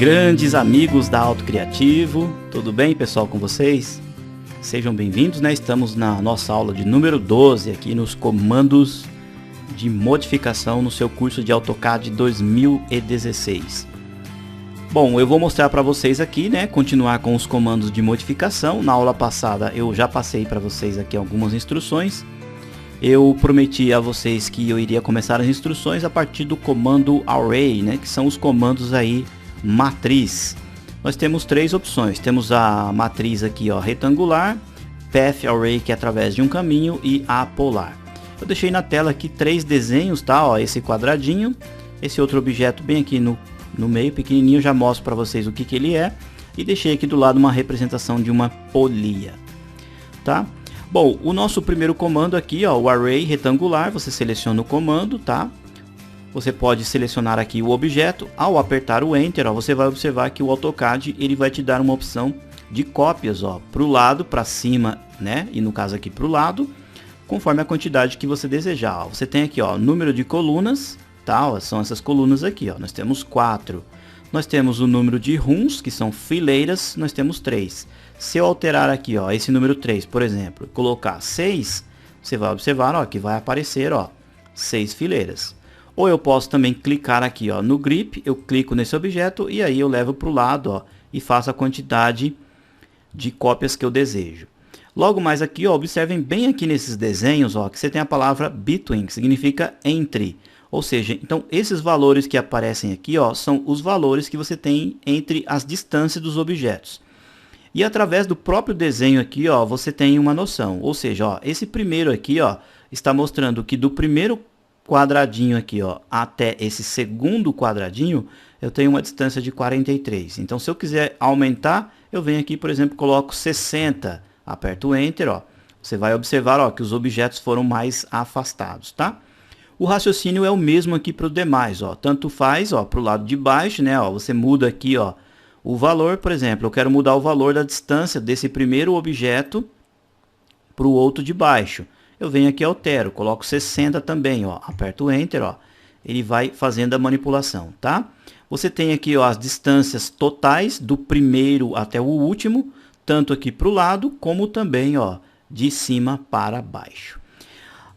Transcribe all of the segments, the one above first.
Grandes amigos da Auto Criativo, tudo bem pessoal com vocês? Sejam bem-vindos, né? Estamos na nossa aula de número 12 aqui nos comandos de modificação no seu curso de AutoCAD 2016. Bom, eu vou mostrar para vocês aqui, né? Continuar com os comandos de modificação. Na aula passada eu já passei para vocês aqui algumas instruções. Eu prometi a vocês que eu iria começar as instruções a partir do comando Array, né? Que são os comandos aí matriz. Nós temos três opções. Temos a matriz aqui, ó, retangular, Path Array, que é através de um caminho, e apolar. Eu deixei na tela aqui três desenhos, tá? Ó, esse quadradinho, esse outro objeto bem aqui no meio, pequenininho, já mostro para vocês o que ele é. E deixei aqui do lado uma representação de uma polia, tá? Bom, o nosso primeiro comando aqui, ó, o array retangular, você seleciona o comando, tá? Você pode selecionar aqui o objeto. Ao apertar o Enter, ó, você vai observar que o AutoCAD ele vai te dar uma opção de cópias, ó, para o lado, para cima, né? E no caso aqui para o lado, conforme a quantidade que você desejar. Ó. Você tem aqui, ó, número de colunas, tá? Ó, são essas colunas aqui, ó. Nós temos 4. Nós temos o número de runs, que são fileiras, nós temos 3. Se eu alterar aqui, ó, esse número 3, por exemplo, colocar 6, você vai observar, ó, que vai aparecer, ó, 6 fileiras. Ou eu posso também clicar aqui, ó, no grip, eu clico nesse objeto e aí eu levo para o lado, ó, e faço a quantidade de cópias que eu desejo. Logo mais aqui, ó, observem bem aqui nesses desenhos, ó, que você tem a palavra between, que significa entre. Ou seja, então esses valores que aparecem aqui, ó, são os valores que você tem entre as distâncias dos objetos. E através do próprio desenho aqui, ó, você tem uma noção. Ou seja, ó, esse primeiro aqui, ó, está mostrando que do primeiro quadradinho aqui, ó, até esse segundo quadradinho, eu tenho uma distância de 43. Então, se eu quiser aumentar, eu venho aqui, por exemplo, coloco 60. Aperto o Enter, ó. Você vai observar, ó, que os objetos foram mais afastados, tá? O raciocínio é o mesmo aqui para os demais, ó. Tanto faz, ó, para o lado de baixo, né, ó, você muda aqui, ó, o valor, por exemplo, eu quero mudar o valor da distância desse primeiro objeto para o outro de baixo. Eu venho aqui e altero, coloco 60 também, ó, aperto o Enter, ó, ele vai fazendo a manipulação, tá? Você tem aqui, ó, as distâncias totais do primeiro até o último, tanto aqui para o lado, como também, ó, de cima para baixo.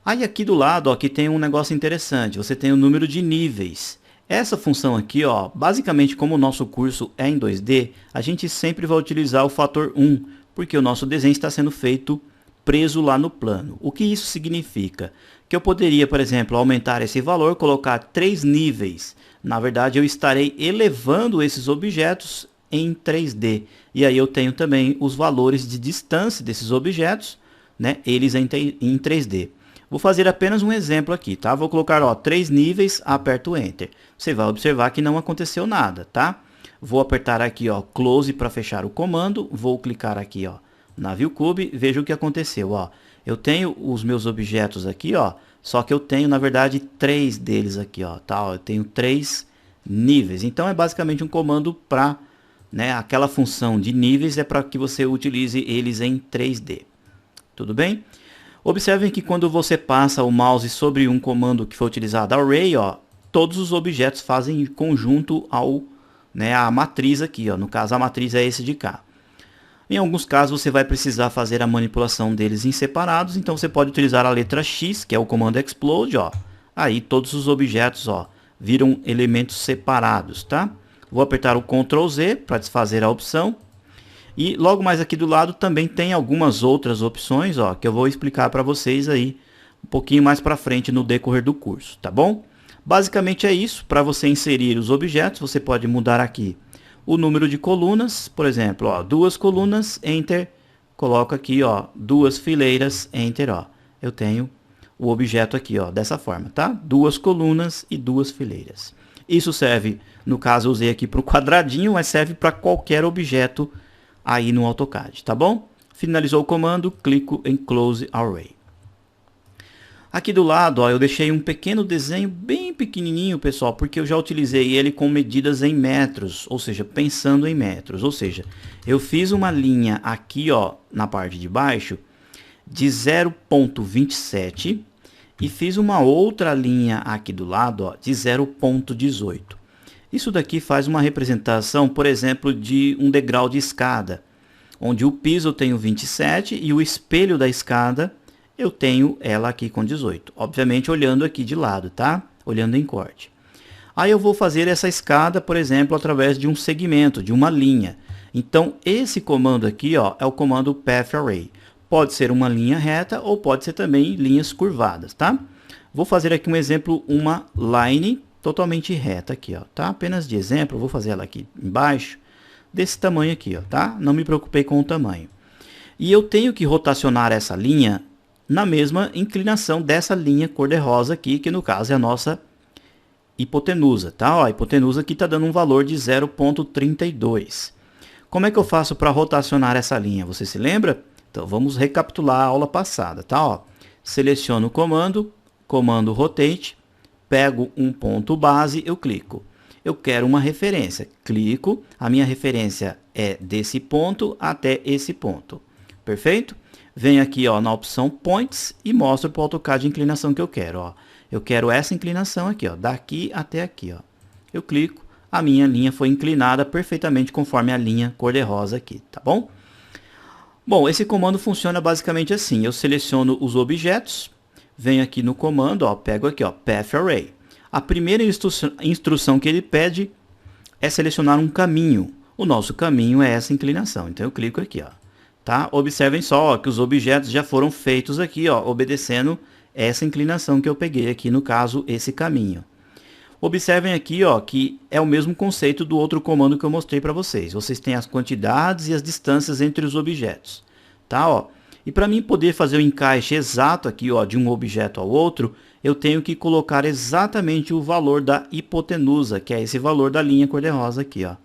Aí aqui do lado, ó, aqui tem um negócio interessante, você tem o número de níveis. Essa função aqui, ó, basicamente como o nosso curso é em 2D, a gente sempre vai utilizar o fator 1, porque o nosso desenho está sendo feito preso lá no plano. O que isso significa? Que eu poderia, por exemplo, aumentar esse valor, colocar 3 níveis. Na verdade, eu estarei elevando esses objetos em 3D. E aí eu tenho também os valores de distância desses objetos, né, eles em 3D. Vou fazer apenas um exemplo aqui, tá? Vou colocar, ó, 3 níveis, aperto Enter. Você vai observar que não aconteceu nada, tá? Vou apertar aqui, ó, Close para fechar o comando. Vou clicar aqui, ó, na View Cube. Veja o que aconteceu, ó. Eu tenho os meus objetos aqui, ó. Só que eu tenho, na verdade, 3 deles aqui, ó, tá? Ó, eu tenho 3 níveis. Então, é basicamente um comando para, né, aquela função de níveis é para que você utilize eles em 3D. Tudo bem? Observem que quando você passa o mouse sobre um comando que foi utilizado, Array, ó, todos os objetos fazem conjunto ao, né, a matriz aqui, ó. No caso, a matriz é esse de cá. Em alguns casos, você vai precisar fazer a manipulação deles em separados, então você pode utilizar a letra X, que é o comando Explode, ó. Aí todos os objetos, ó, viram elementos separados, tá? Vou apertar o Ctrl Z para desfazer a opção. E logo mais aqui do lado também tem algumas outras opções, ó, que eu vou explicar para vocês aí um pouquinho mais para frente no decorrer do curso, tá bom? Basicamente é isso. Para você inserir os objetos, você pode mudar aqui o número de colunas, por exemplo, ó, 2 colunas, Enter, coloco aqui, ó, 2 fileiras, Enter, ó. Eu tenho o objeto aqui, ó, dessa forma, tá? 2 colunas e 2 fileiras. Isso serve, no caso eu usei aqui para o quadradinho, mas serve para qualquer objeto aí no AutoCAD, tá bom? Finalizou o comando, clico em Close Array. Aqui do lado, ó, eu deixei um pequeno desenho bem pequenininho, pessoal, porque eu já utilizei ele com medidas em metros, ou seja, pensando em metros. Ou seja, eu fiz uma linha aqui, ó, na parte de baixo, de 0,27 e fiz uma outra linha aqui do lado, ó, de 0,18. Isso daqui faz uma representação, por exemplo, de um degrau de escada, onde o piso eu tenho 27 e o espelho da escada eu tenho ela aqui com 18. Obviamente olhando aqui de lado, tá? Olhando em corte. Aí eu vou fazer essa escada, por exemplo, através de um segmento, de uma linha. Então, esse comando aqui, ó, é o comando Path Array. Pode ser uma linha reta ou pode ser também linhas curvadas, tá? Vou fazer aqui um exemplo, uma line totalmente reta aqui, ó, tá? Apenas de exemplo, vou fazer ela aqui embaixo, desse tamanho aqui, ó, tá? Não me preocupei com o tamanho. E eu tenho que rotacionar essa linha na mesma inclinação dessa linha cor-de-rosa aqui, que no caso é a nossa hipotenusa, tá? Ó, a hipotenusa aqui está dando um valor de 0,32. Como é que eu faço para rotacionar essa linha? Você se lembra? Então vamos recapitular a aula passada, tá? Ó, seleciono o comando, comando rotate, pego um ponto base, eu clico. Eu quero uma referência, clico, a minha referência é desse ponto até esse ponto. Perfeito? Venho aqui, ó, na opção Points e mostro para o AutoCAD a inclinação que eu quero, ó. Eu quero essa inclinação aqui, ó, daqui até aqui, ó. Eu clico, a minha linha foi inclinada perfeitamente conforme a linha cor-de-rosa aqui, tá bom? Bom, esse comando funciona basicamente assim. Eu seleciono os objetos, venho aqui no comando, ó, pego aqui, ó, Path Array. A primeira instrução que ele pede é selecionar um caminho. O nosso caminho é essa inclinação, então eu clico aqui, ó. Tá? Observem só, ó, que os objetos já foram feitos aqui, ó, obedecendo essa inclinação que eu peguei aqui, no caso, esse caminho. Observem aqui, ó, que é o mesmo conceito do outro comando que eu mostrei para vocês. Vocês têm as quantidades e as distâncias entre os objetos, tá? Ó. E para mim poder fazer o encaixe exato aqui, ó, de um objeto ao outro, eu tenho que colocar exatamente o valor da hipotenusa, que é esse valor da linha cor-de-rosa aqui, ó,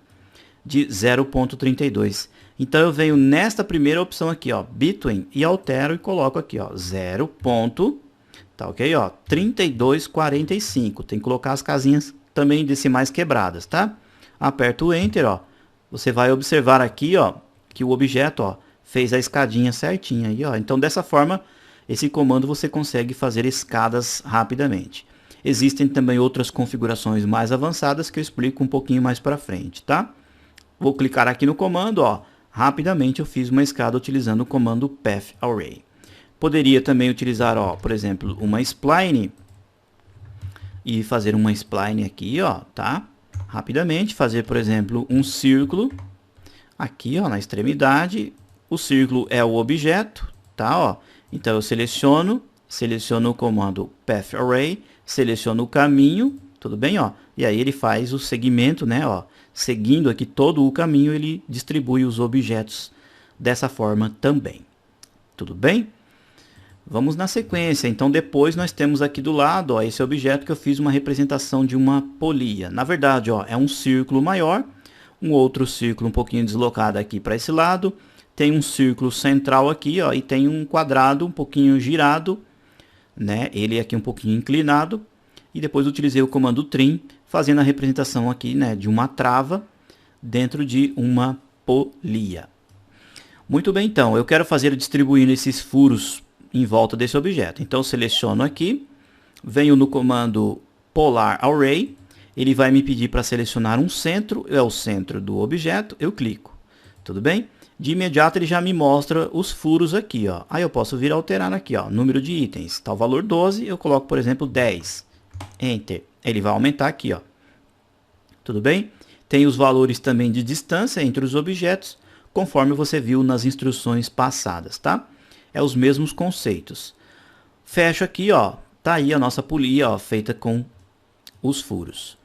de 0,32. Então eu venho nesta primeira opção aqui, ó, Between, e altero e coloco aqui, ó, 0. Tá ok, ó, 32,45. Tem que colocar as casinhas também decimais quebradas, tá? Aperto o Enter, ó. Você vai observar aqui, ó, que o objeto, ó, fez a escadinha certinha aí, ó. Então dessa forma, esse comando você consegue fazer escadas rapidamente. Existem também outras configurações mais avançadas que eu explico um pouquinho mais para frente, tá? Vou clicar aqui no comando, ó. Rapidamente eu fiz uma escada utilizando o comando Path Array. Poderia também utilizar, ó, por exemplo, uma spline e fazer uma spline aqui, ó, tá? Rapidamente fazer, por exemplo, um círculo aqui, ó, na extremidade. O círculo é o objeto, tá? Ó. Então eu seleciono o comando Path Array, seleciono o caminho, tudo bem, ó? E aí ele faz o segmento, né, ó? Seguindo aqui todo o caminho, ele distribui os objetos dessa forma também. Tudo bem? Vamos na sequência. Então depois nós temos aqui do lado, ó, esse objeto que eu fiz uma representação de uma polia. Na verdade, ó, é um círculo maior, um outro círculo um pouquinho deslocado aqui para esse lado. Tem um círculo central aqui, ó, e tem um quadrado um pouquinho girado, né? Ele aqui um pouquinho inclinado. E depois utilizei o comando Trim, fazendo a representação aqui, né, de uma trava dentro de uma polia. Muito bem, então, eu quero fazer distribuindo esses furos em volta desse objeto. Então, seleciono aqui, venho no comando Polar Array, ele vai me pedir para selecionar um centro, é o centro do objeto, eu clico. Tudo bem? De imediato ele já me mostra os furos aqui, ó. Aí eu posso vir alterar aqui, ó, número de itens. Tá o valor 12, eu coloco, por exemplo, 10. Enter. Ele vai aumentar aqui, ó. Tudo bem? Tem os valores também de distância entre os objetos, conforme você viu nas instruções passadas, tá? É os mesmos conceitos. Fecho aqui, ó. Tá aí a nossa polia, ó, feita com os furos.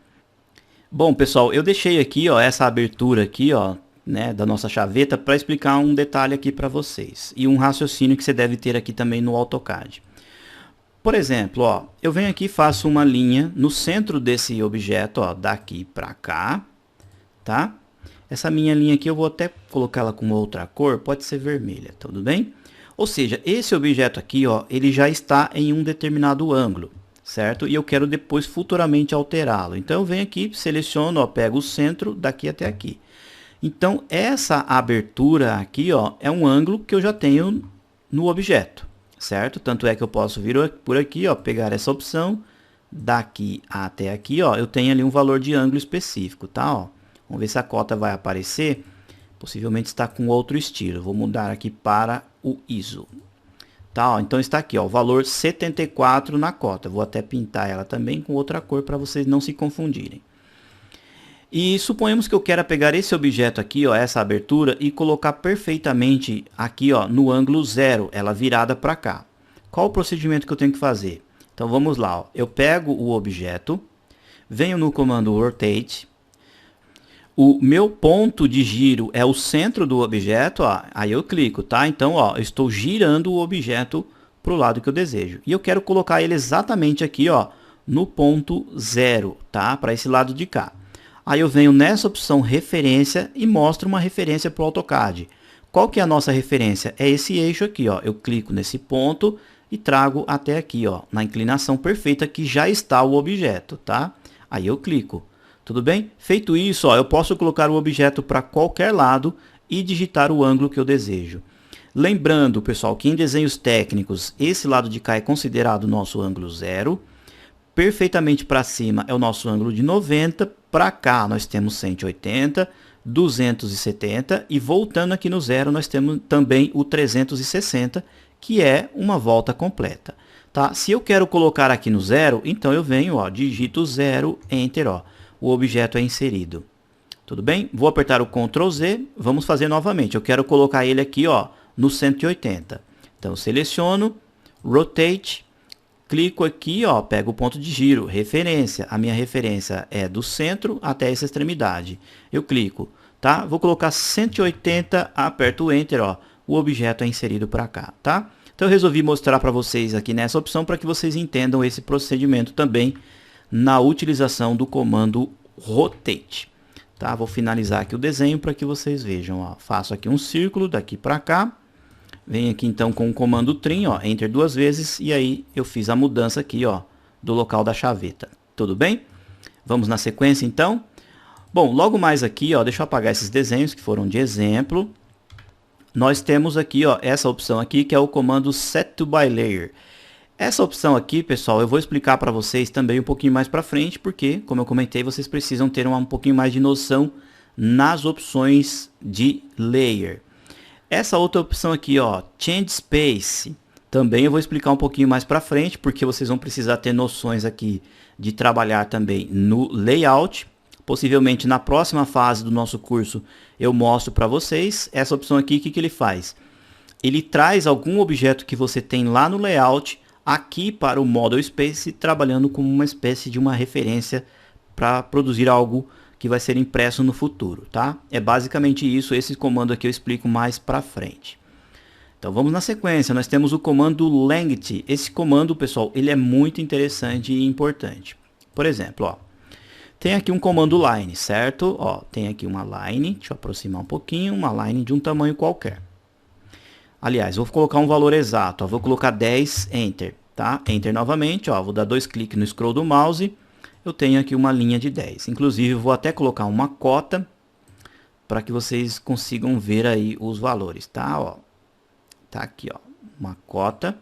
Bom, pessoal, eu deixei aqui, ó, essa abertura aqui, ó, né, da nossa chaveta para explicar um detalhe aqui para vocês e um raciocínio que você deve ter aqui também no AutoCAD. Por exemplo, ó, eu venho aqui e faço uma linha no centro desse objeto, ó, daqui para cá, tá? Essa minha linha aqui eu vou até colocar ela com outra cor, pode ser vermelha, tudo bem? Ou seja, esse objeto aqui, ó, ele já está em um determinado ângulo, certo? E eu quero depois futuramente alterá-lo. Então eu venho aqui, seleciono, ó, pego o centro daqui até aqui. Então essa abertura aqui, ó, é um ângulo que eu já tenho no objeto, certo? Tanto é que eu posso vir por aqui, ó, pegar essa opção, daqui até aqui, ó, eu tenho ali um valor de ângulo específico, tá? Ó, vamos ver se a cota vai aparecer. Possivelmente está com outro estilo. Vou mudar aqui para o ISO. Tá, ó, então está aqui, ó, o valor 74 na cota. Vou até pintar ela também com outra cor para vocês não se confundirem. E suponhamos que eu quero pegar esse objeto aqui, ó, essa abertura, e colocar perfeitamente aqui, ó, no ângulo 0, ela virada para cá. Qual o procedimento que eu tenho que fazer? Então vamos lá, ó. Eu pego o objeto, venho no comando Rotate. O meu ponto de giro é o centro do objeto, ó, aí eu clico, tá? Então, ó, eu estou girando o objeto para o lado que eu desejo. E eu quero colocar ele exatamente aqui, ó, no ponto 0, tá? Para esse lado de cá. Aí eu venho nessa opção referência e mostro uma referência para o AutoCAD. Qual que é a nossa referência? É esse eixo aqui, ó. Eu clico nesse ponto e trago até aqui, ó, na inclinação perfeita que já está o objeto, tá? Aí eu clico. Tudo bem? Feito isso, ó, eu posso colocar o objeto para qualquer lado e digitar o ângulo que eu desejo. Lembrando, pessoal, que em desenhos técnicos, esse lado de cá é considerado nosso ângulo 0. Perfeitamente para cima é o nosso ângulo de 90. Para cá nós temos 180, 270 e voltando aqui no 0 nós temos também o 360, que é uma volta completa. Tá? Se eu quero colocar aqui no 0, então eu venho, ó, digito 0, Enter, ó. O objeto é inserido. Tudo bem? Vou apertar o Ctrl Z, vamos fazer novamente. Eu quero colocar ele aqui, ó, no 180. Então, seleciono, Rotate, clico aqui, ó, pego o ponto de giro, referência. A minha referência é do centro até essa extremidade. Eu clico, tá? Vou colocar 180, aperto o Enter, ó, o objeto é inserido para cá, tá? Então, eu resolvi mostrar para vocês aqui nessa opção para que vocês entendam esse procedimento também na utilização do comando Rotate. Tá? Vou finalizar aqui o desenho para que vocês vejam. Ó. Faço aqui um círculo daqui para cá. Venho aqui então com o comando Trim, ó, Enter 2 vezes. E aí eu fiz a mudança aqui, ó, do local da chaveta. Tudo bem? Vamos na sequência então. Bom, logo mais aqui, ó, deixa eu apagar esses desenhos que foram de exemplo. Nós temos aqui, ó, essa opção aqui que é o comando Set to by Layer. Essa opção aqui, pessoal, eu vou explicar para vocês também um pouquinho mais para frente, porque, como eu comentei, vocês precisam ter um pouquinho mais de noção nas opções de Layer. Essa outra opção aqui, ó, Change Space, também eu vou explicar um pouquinho mais para frente, porque vocês vão precisar ter noções aqui de trabalhar também no Layout. Possivelmente na próxima fase do nosso curso eu mostro para vocês. Essa opção aqui, o que que ele faz? Ele traz algum objeto que você tem lá no Layout, aqui para o Model Space, trabalhando como uma espécie de uma referência para produzir algo que vai ser impresso no futuro, tá? É basicamente isso, esse comando aqui eu explico mais para frente. Então vamos na sequência, nós temos o comando Length. Esse comando, pessoal, ele é muito interessante e importante. Por exemplo, ó, tem aqui um comando Line, certo? Ó, tem aqui uma line, deixa eu aproximar um pouquinho, uma line de um tamanho qualquer. Aliás, vou colocar um valor exato, ó, vou colocar 10, Enter, tá? Enter novamente, ó, vou dar 2 cliques no scroll do mouse, eu tenho aqui uma linha de 10. Inclusive, vou até colocar uma cota para que vocês consigam ver aí os valores, tá? Ó, tá aqui, ó, uma cota.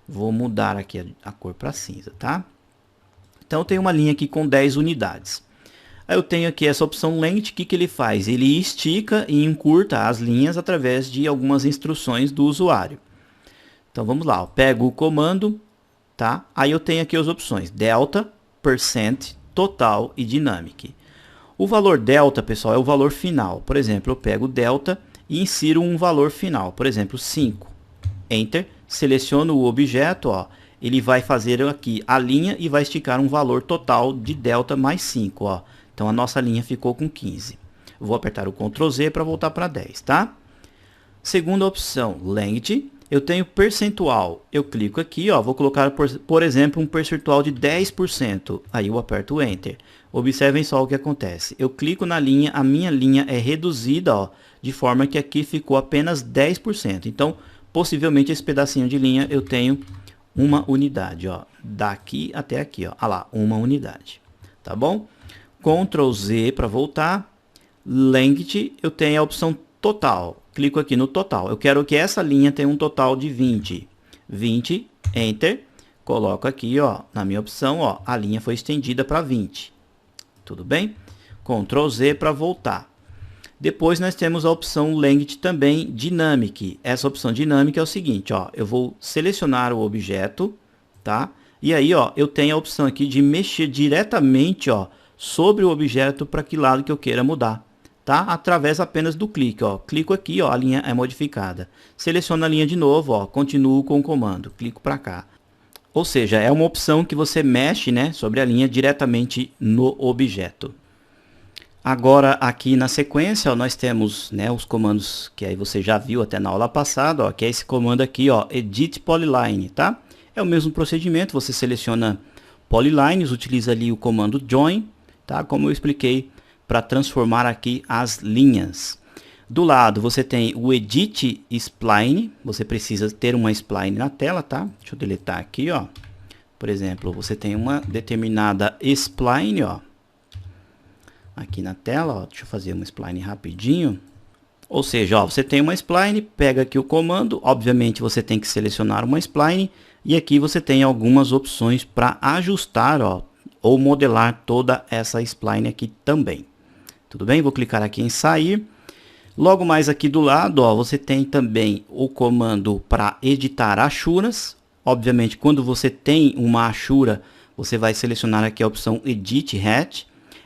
Vou mudar aqui a cor para cinza, tá? Então, eu tenho uma linha aqui com 10 unidades. Aí eu tenho aqui essa opção Length, o que que ele faz? Ele estica e encurta as linhas através de algumas instruções do usuário. Então vamos lá, eu pego o comando, tá? Aí eu tenho aqui as opções Delta, Percent, Total e Dynamic. O valor Delta, pessoal, é o valor final. Por exemplo, eu pego o Delta e insiro um valor final, por exemplo, 5. Enter, seleciono o objeto, ó, ele vai fazer aqui a linha e vai esticar um valor total de Delta mais 5, ó. Então, a nossa linha ficou com 15. Vou apertar o Ctrl Z para voltar para 10, tá? Segunda opção, Length. Eu tenho percentual. Eu clico aqui, ó, vou colocar, por exemplo, um percentual de 10%. Aí eu aperto o Enter. Observem só o que acontece. Eu clico na linha, a minha linha é reduzida, ó, de forma que aqui ficou apenas 10%. Então, possivelmente, esse pedacinho de linha eu tenho uma unidade, ó. Daqui até aqui, ó. Olha lá, uma unidade. Tá bom? Ctrl Z para voltar. Length, eu tenho a opção total. Clico aqui no total. Eu quero que essa linha tenha um total de 20. 20, Enter. coloco aqui, ó, na minha opção, ó, a linha foi estendida para 20. Tudo bem? Ctrl Z para voltar. Depois nós temos a opção Length também Dynamic. Essa opção dinâmica é o seguinte, ó, eu vou selecionar o objeto, tá? E aí, ó, eu tenho a opção aqui de mexer diretamente, ó, sobre o objeto para que lado que eu queira mudar, tá? Através apenas do clique, ó. Clico aqui, ó, a linha é modificada. Seleciono a linha de novo, ó, continuo com o comando, clico para cá. Ou seja, é uma opção que você mexe, né, sobre a linha diretamente no objeto. Agora aqui na sequência, ó, nós temos, né, os comandos que aí você já viu até na aula passada, ó, que é esse comando aqui, ó, Edit Polyline, tá? É o mesmo procedimento, você seleciona polylines, utiliza ali o comando Join, tá? Como eu expliquei, para transformar aqui as linhas. Do lado você tem o Edit Spline, você precisa ter uma spline na tela, tá? Deixa eu deletar aqui, ó. Por exemplo, você tem uma determinada spline, ó, aqui na tela, ó. Deixa eu fazer uma spline rapidinho. Ou seja, ó, você tem uma spline, pega aqui o comando, obviamente você tem que selecionar uma spline e aqui você tem algumas opções para ajustar, ó, ou modelar toda essa spline aqui também. Tudo bem? Vou clicar aqui em sair. Logo mais aqui do lado, ó, você tem também o comando para editar achuras. Obviamente, quando você tem uma achura, você vai selecionar aqui a opção Edit Hatch.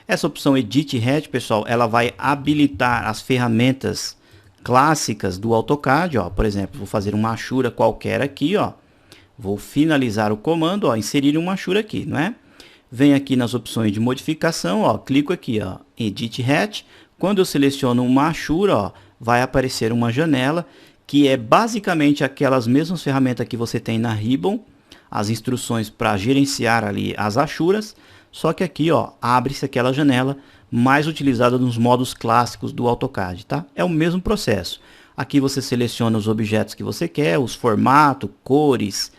Essa opção Edit Hatch, pessoal, ela vai habilitar as ferramentas clássicas do AutoCAD, ó. Por exemplo, vou fazer uma achura qualquer aqui, ó. Vou finalizar o comando, ó, inserir uma achura aqui, não é? Venho aqui nas opções de modificação, ó, clico aqui, ó, Edit Hatch. Quando eu seleciono uma achura, ó, vai aparecer uma janela que é basicamente aquelas mesmas ferramentas que você tem na Ribbon, as instruções para gerenciar ali as achuras, só que aqui, ó, abre-se aquela janela mais utilizada nos modos clássicos do AutoCAD, tá? É o mesmo processo. Aqui você seleciona os objetos que você quer, os formatos, cores,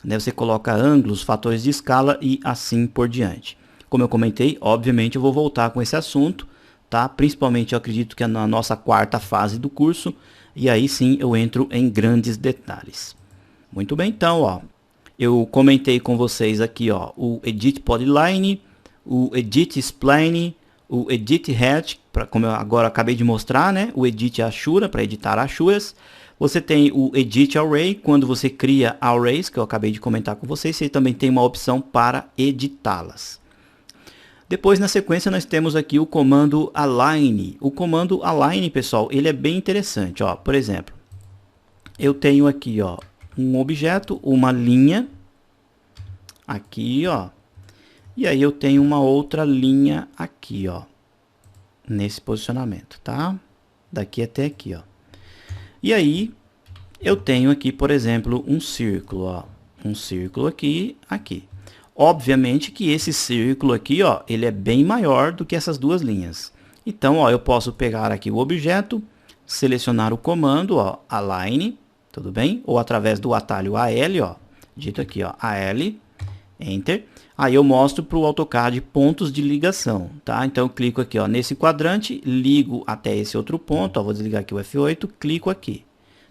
né? Você coloca ângulos, fatores de escala e assim por diante. Como eu comentei, obviamente eu vou voltar com esse assunto, tá? Principalmente eu acredito que é na nossa quarta fase do curso, e aí sim eu entro em grandes detalhes. Muito bem, então, ó, eu comentei com vocês aqui, ó, o Edit Polyline, o Edit Spline, o Edit Hatch, como eu agora acabei de mostrar, né? O Edit Achura, para editar achuras. Você tem o Edit Array, quando você cria arrays, que eu acabei de comentar com vocês, você também tem uma opção para editá-las. Depois, na sequência, nós temos aqui o comando Align. O comando Align, pessoal, ele é bem interessante, ó. Por exemplo, eu tenho aqui, ó, um objeto, uma linha, aqui, ó. E aí eu tenho uma outra linha aqui, ó, nesse posicionamento, tá? Daqui até aqui, ó. E aí eu tenho aqui, por exemplo, um círculo, ó. Um círculo aqui, aqui. Obviamente que esse círculo aqui, ó, ele é bem maior do que essas duas linhas. Então, ó, eu posso pegar aqui o objeto, selecionar o comando, ó, Align, tudo bem? Ou através do atalho AL, ó, dito aqui, ó, AL, Enter. Aí eu mostro para o AutoCAD pontos de ligação, tá? Então eu clico aqui, ó, nesse quadrante, ligo até esse outro ponto, ó, vou desligar aqui o F8, clico aqui,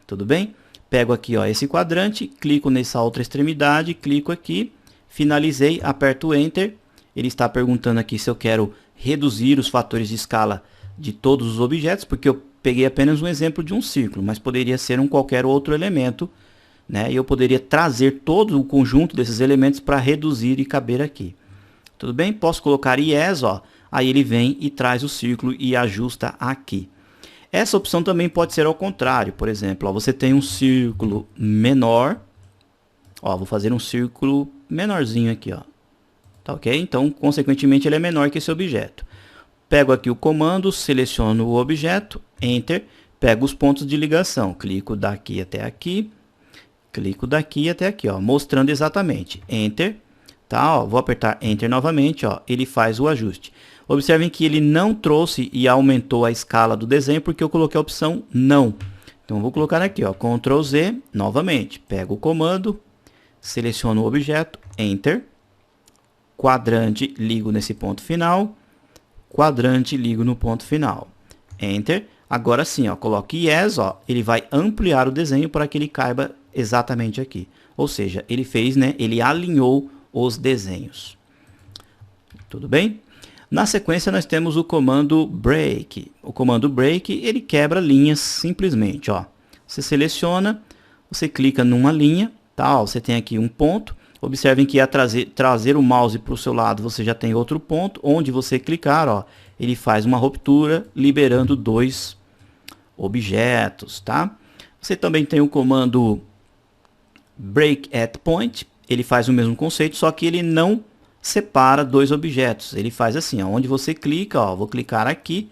tudo bem? Pego aqui, ó, esse quadrante, clico nessa outra extremidade, clico aqui, finalizei, aperto Enter. Ele está perguntando aqui se eu quero reduzir os fatores de escala de todos os objetos, porque eu peguei apenas um exemplo de um círculo, mas poderia ser um qualquer outro elemento, né? E eu poderia trazer todo o conjunto desses elementos para reduzir e caber aqui. Tudo bem? Posso colocar Yes, ó. Aí ele vem e traz o círculo e ajusta aqui. Essa opção também pode ser ao contrário. Por exemplo, ó, você tem um círculo menor. Ó, vou fazer um círculo menorzinho aqui, ó. Tá ok? Então, consequentemente, ele é menor que esse objeto. Pego aqui o comando, seleciono o objeto, Enter, pego os pontos de ligação, clico daqui até aqui, clico daqui até aqui, ó, mostrando exatamente, Enter, tá? Ó, vou apertar Enter novamente, ó, ele faz o ajuste. Observem que ele não trouxe e aumentou a escala do desenho porque eu coloquei a opção não. Então, vou colocar aqui, ó, Ctrl Z, novamente, pego o comando, seleciono o objeto, Enter, quadrante, ligo nesse ponto final, quadrante, ligo no ponto final, Enter. Agora sim, ó, coloque Yes, ó, ele vai ampliar o desenho para que ele caiba exatamente aqui. Ou seja, ele fez, né, ele alinhou os desenhos. Tudo bem? Na sequência nós temos o comando break. O comando break, ele quebra linhas simplesmente, ó. Você seleciona, você clica numa linha, tá? Ó, você tem aqui um ponto. Observem que a trazer o mouse para o seu lado, você já tem outro ponto. Onde você clicar, ó, ele faz uma ruptura, liberando dois objetos, tá? Você também tem o comando break at point. Ele faz o mesmo conceito, só que ele não separa dois objetos. Ele faz assim, ó, onde você clica, ó, vou clicar aqui,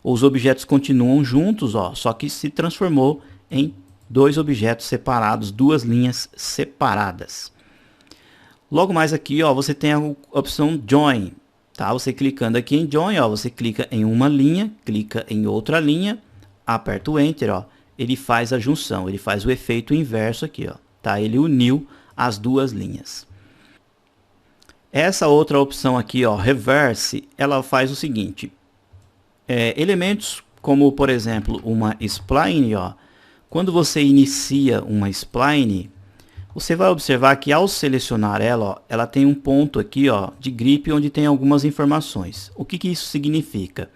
os objetos continuam juntos, ó, só que se transformou em dois objetos separados, duas linhas separadas. Logo mais aqui, ó, você tem a opção Join, tá? Você clicando aqui em Join, ó, você clica em uma linha, clica em outra linha, aperta o Enter, ó, ele faz a junção, ele faz o efeito inverso aqui, ó, tá? Ele uniu as duas linhas. Essa outra opção aqui, ó, Reverse, ela faz o seguinte, elementos como, por exemplo, uma spline, ó, quando você inicia uma spline, você vai observar que ao selecionar ela, ó, ela tem um ponto aqui, ó, de grip onde tem algumas informações. O que isso significa?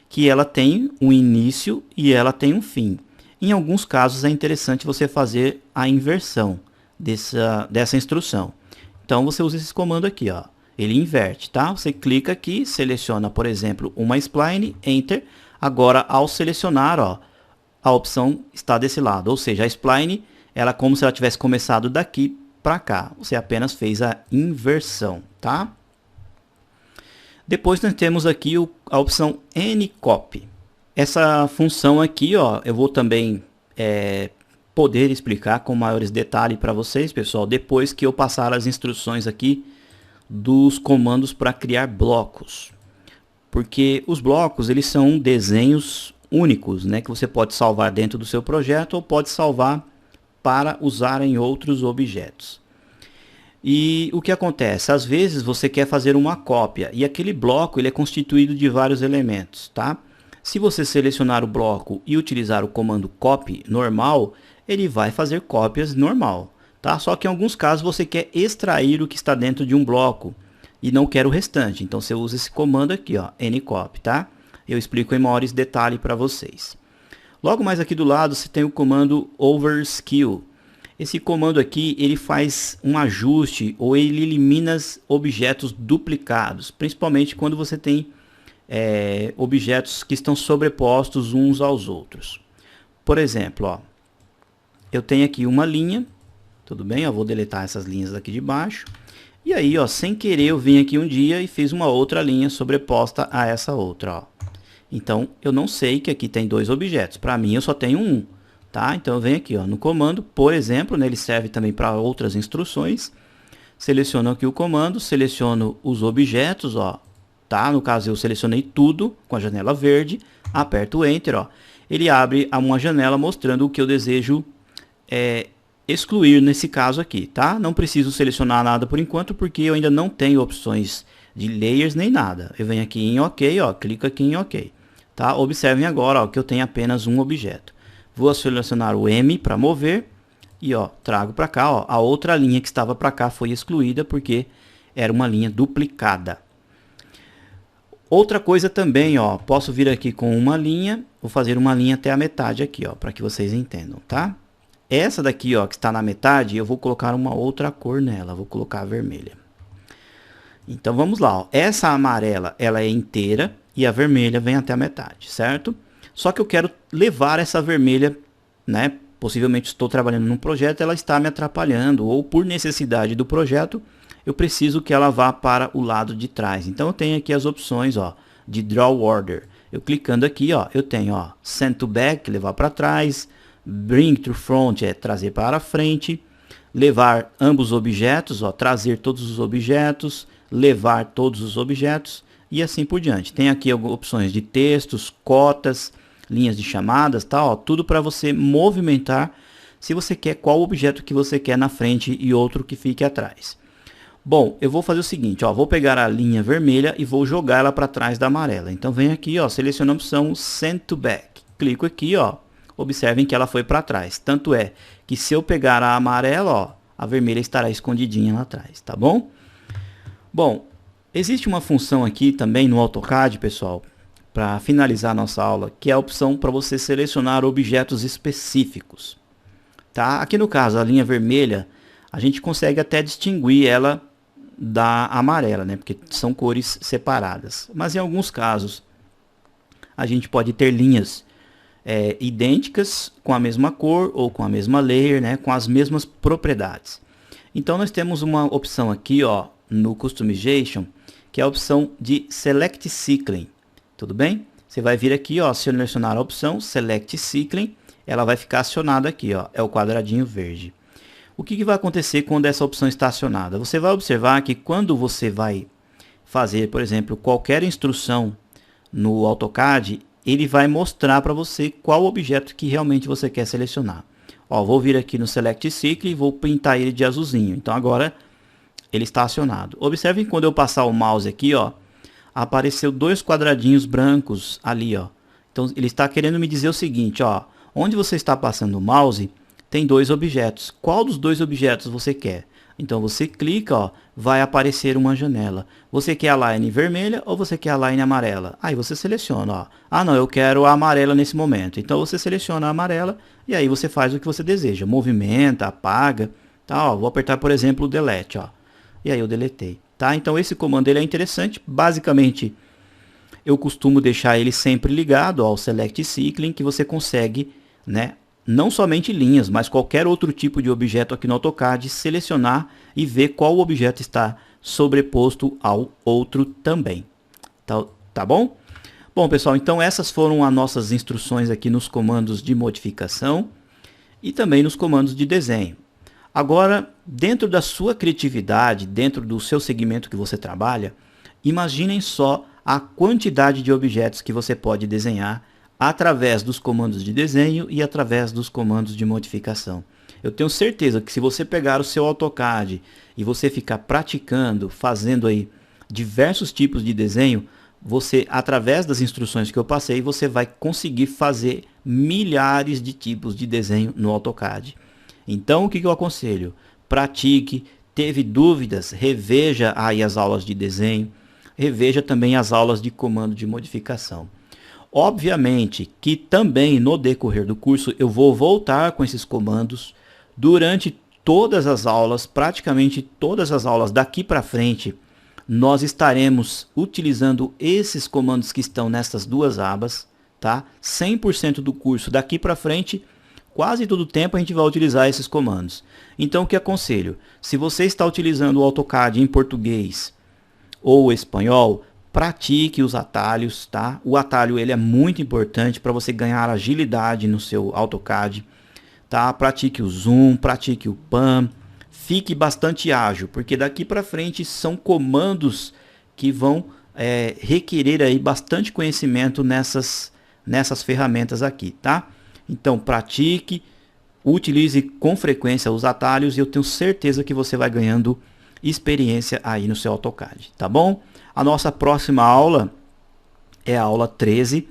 Que ela tem um início e ela tem um fim. Em alguns casos é interessante você fazer a inversão dessa instrução. Então você usa esse comando aqui, ó. Ele inverte, tá? Você clica aqui, seleciona, por exemplo, uma spline, Enter. Agora, ao selecionar, ó, a opção está desse lado, ou seja, a spline ela é como se ela tivesse começado daqui para cá. Você apenas fez a inversão, tá? Depois nós temos aqui a opção Anycopy. Essa função aqui, ó, eu vou também poder explicar com maiores detalhes para vocês, pessoal, depois que eu passar as instruções aqui dos comandos para criar blocos. Porque os blocos, eles são desenhos únicos, né, que você pode salvar dentro do seu projeto ou pode salvar para usar em outros objetos. E o que acontece? Às vezes você quer fazer uma cópia e aquele bloco ele é constituído de vários elementos, tá? Se você selecionar o bloco e utilizar o comando copy normal, ele vai fazer cópias normal, tá? Só que em alguns casos você quer extrair o que está dentro de um bloco e não quer o restante. Então você usa esse comando aqui, ó, Anycopy, tá? Eu explico em maiores detalhes para vocês. Logo mais aqui do lado você tem o comando Overskill. Esse comando aqui ele faz um ajuste ou ele elimina objetos duplicados, principalmente quando você tem objetos que estão sobrepostos uns aos outros. Por exemplo, ó, eu tenho aqui uma linha, tudo bem? Eu vou deletar essas linhas aqui de baixo. E aí, ó, sem querer eu vim aqui um dia e fiz uma outra linha sobreposta a essa outra, ó. Então, eu não sei que aqui tem dois objetos. Para mim, eu só tenho um, tá? Então, eu venho aqui, ó, no comando, por exemplo, né, ele serve também para outras instruções. Seleciono aqui o comando, seleciono os objetos, ó, tá? No caso, eu selecionei tudo com a janela verde, aperto o Enter, ó. Ele abre uma janela mostrando o que eu desejo excluir nesse caso aqui, tá? Não preciso selecionar nada por enquanto, porque eu ainda não tenho opções de layers nem nada. Eu venho aqui em OK, ó, clico aqui em OK. Tá? Observem agora, ó, que eu tenho apenas um objeto. Vou selecionar o M para mover e, ó, trago para cá, ó, a outra linha que estava para cá foi excluída porque era uma linha duplicada. Outra coisa também, ó, posso vir aqui com uma linha, vou fazer uma linha até a metade aqui, ó, para que vocês entendam, tá? Essa daqui, ó, que está na metade, eu vou colocar uma outra cor nela, vou colocar a vermelha. Então vamos lá, ó. Essa amarela ela é inteira e a vermelha vem até a metade, certo? Só que eu quero levar essa vermelha, né? Possivelmente estou trabalhando num projeto, ela está me atrapalhando ou por necessidade do projeto, eu preciso que ela vá para o lado de trás. Então eu tenho aqui as opções, ó, de Draw Order. Eu clicando aqui, ó, eu tenho, ó, Send to Back, levar para trás, Bring to Front é trazer para frente, levar ambos os objetos, ó, trazer todos os objetos, levar todos os objetos e assim por diante. Tem aqui opções de textos, cotas, linhas de chamadas, tá, ó, tudo para você movimentar se você quer qual objeto que você quer na frente e outro que fique atrás. Bom, eu vou fazer o seguinte, ó, vou pegar a linha vermelha e vou jogar ela para trás da amarela. Então vem aqui, ó, seleciono a opção Send to Back. Clico aqui, ó, observem que ela foi para trás. Tanto é que se eu pegar a amarela, ó, a vermelha estará escondidinha lá atrás, tá bom? Bom, existe uma função aqui também no AutoCAD, pessoal, para finalizar a nossa aula, que é a opção para você selecionar objetos específicos. Tá? Aqui no caso, a linha vermelha, a gente consegue até distinguir ela da amarela, né? Porque são cores separadas. Mas em alguns casos, a gente pode ter linhas idênticas, com a mesma cor ou com a mesma layer, né? Com as mesmas propriedades. Então nós temos uma opção aqui, ó, no Customization, que é a opção de Select Cycling. Tudo bem? Você vai vir aqui, ó, selecionar a opção Select Cycling, ela vai ficar acionada aqui, ó, é o quadradinho verde. O que vai acontecer quando essa opção está acionada? Você vai observar que quando você vai fazer, por exemplo, qualquer instrução no AutoCAD, ele vai mostrar para você qual objeto que realmente você quer selecionar. Ó, vou vir aqui no Select Cycling e vou pintar ele de azulzinho. Então agora ele está acionado. Observem quando eu passar o mouse aqui, ó, apareceu dois quadradinhos brancos ali, ó. Então ele está querendo me dizer o seguinte, ó, onde você está passando o mouse tem dois objetos. Qual dos dois objetos você quer? Então você clica, ó, vai aparecer uma janela. Você quer a line vermelha ou você quer a line amarela? Aí você seleciona, ó. Ah, não, eu quero a amarela nesse momento. Então você seleciona a amarela e aí você faz o que você deseja. Movimenta, apaga, tá? Ó, vou apertar, por exemplo, o delete, ó. E aí eu deletei, tá? Então esse comando ele é interessante. Basicamente, eu costumo deixar ele sempre ligado ao Select Cycling, que você consegue, né, não somente linhas, mas qualquer outro tipo de objeto aqui no AutoCAD, selecionar e ver qual objeto está sobreposto ao outro também. Tá bom? Bom, pessoal, então essas foram as nossas instruções aqui nos comandos de modificação e também nos comandos de desenho. Agora, dentro da sua criatividade, dentro do seu segmento que você trabalha, imaginem só a quantidade de objetos que você pode desenhar através dos comandos de desenho e através dos comandos de modificação. Eu tenho certeza que se você pegar o seu AutoCAD e você ficar praticando, fazendo aí diversos tipos de desenho, você, através das instruções que eu passei, você vai conseguir fazer milhares de tipos de desenho no AutoCAD. Então, o que eu aconselho? Pratique, teve dúvidas, reveja aí as aulas de desenho, reveja também as aulas de comando de modificação. Obviamente que também no decorrer do curso eu vou voltar com esses comandos durante todas as aulas, praticamente todas as aulas daqui para frente, nós estaremos utilizando esses comandos que estão nessas duas abas, tá? 100% do curso daqui para frente, quase todo o tempo a gente vai utilizar esses comandos. Então o que aconselho? Se você está utilizando o AutoCAD em português ou espanhol, pratique os atalhos, tá? O atalho ele é muito importante para você ganhar agilidade no seu AutoCAD, tá? Pratique o zoom, pratique o pan, fique bastante ágil, porque daqui para frente são comandos que vão requerer aí bastante conhecimento nessas ferramentas aqui, tá? Então pratique, utilize com frequência os atalhos e eu tenho certeza que você vai ganhando experiência aí no seu AutoCAD, tá bom? A nossa próxima aula é a aula 13.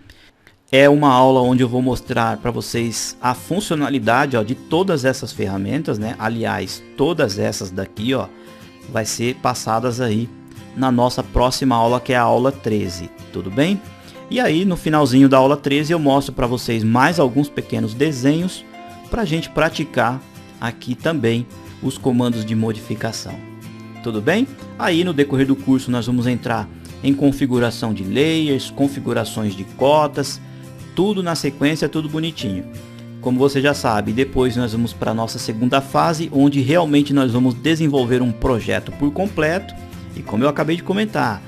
É uma aula onde eu vou mostrar para vocês a funcionalidade, ó, de todas essas ferramentas, né? Aliás, todas essas daqui, ó, vai ser passadas aí na nossa próxima aula, que é a aula 13. Tudo bem? E aí, no finalzinho da aula 13, eu mostro para vocês mais alguns pequenos desenhos para a gente praticar aqui também os comandos de modificação. Tudo bem? Aí no decorrer do curso nós vamos entrar em configuração de layers, configurações de cotas, tudo na sequência, tudo bonitinho. Como você já sabe, depois nós vamos para a nossa segunda fase, onde realmente nós vamos desenvolver um projeto por completo. E como eu acabei de comentar,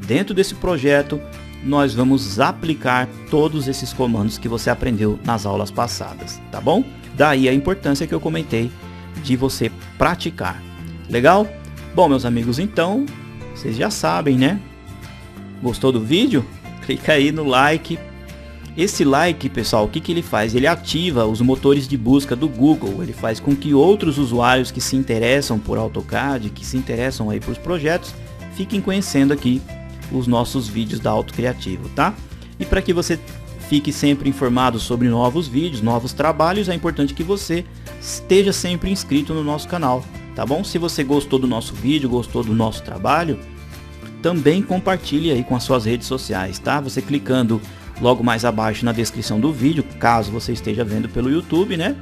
dentro desse projeto nós vamos aplicar todos esses comandos que você aprendeu nas aulas passadas, tá bom? Daí a importância que eu comentei de você praticar. Legal? Bom, meus amigos, então, vocês já sabem, né? Gostou do vídeo? Clica aí no like. Esse like, pessoal, o que ele faz? Ele ativa os motores de busca do Google. Ele faz com que outros usuários que se interessam por AutoCAD, que se interessam aí por projetos, fiquem conhecendo aqui os nossos vídeos da Auto Criativo, tá? E para que você fique sempre informado sobre novos vídeos, novos trabalhos, é importante que você esteja sempre inscrito no nosso canal. tá bom? Se você gostou do nosso vídeo, gostou do nosso trabalho, também compartilhe aí com as suas redes sociais, tá? Você clicando logo mais abaixo na descrição do vídeo, caso você esteja vendo pelo YouTube, né?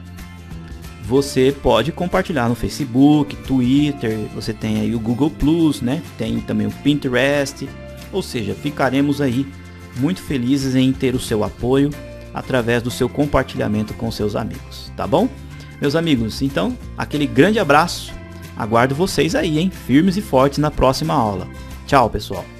Você pode compartilhar no Facebook, Twitter, você tem aí o Google Plus, né? Tem também o Pinterest, ou seja, ficaremos aí muito felizes em ter o seu apoio através do seu compartilhamento com seus amigos, tá bom? Meus amigos, então, aquele grande abraço, aguardo vocês aí, hein? Firmes e fortes na próxima aula. Tchau, pessoal!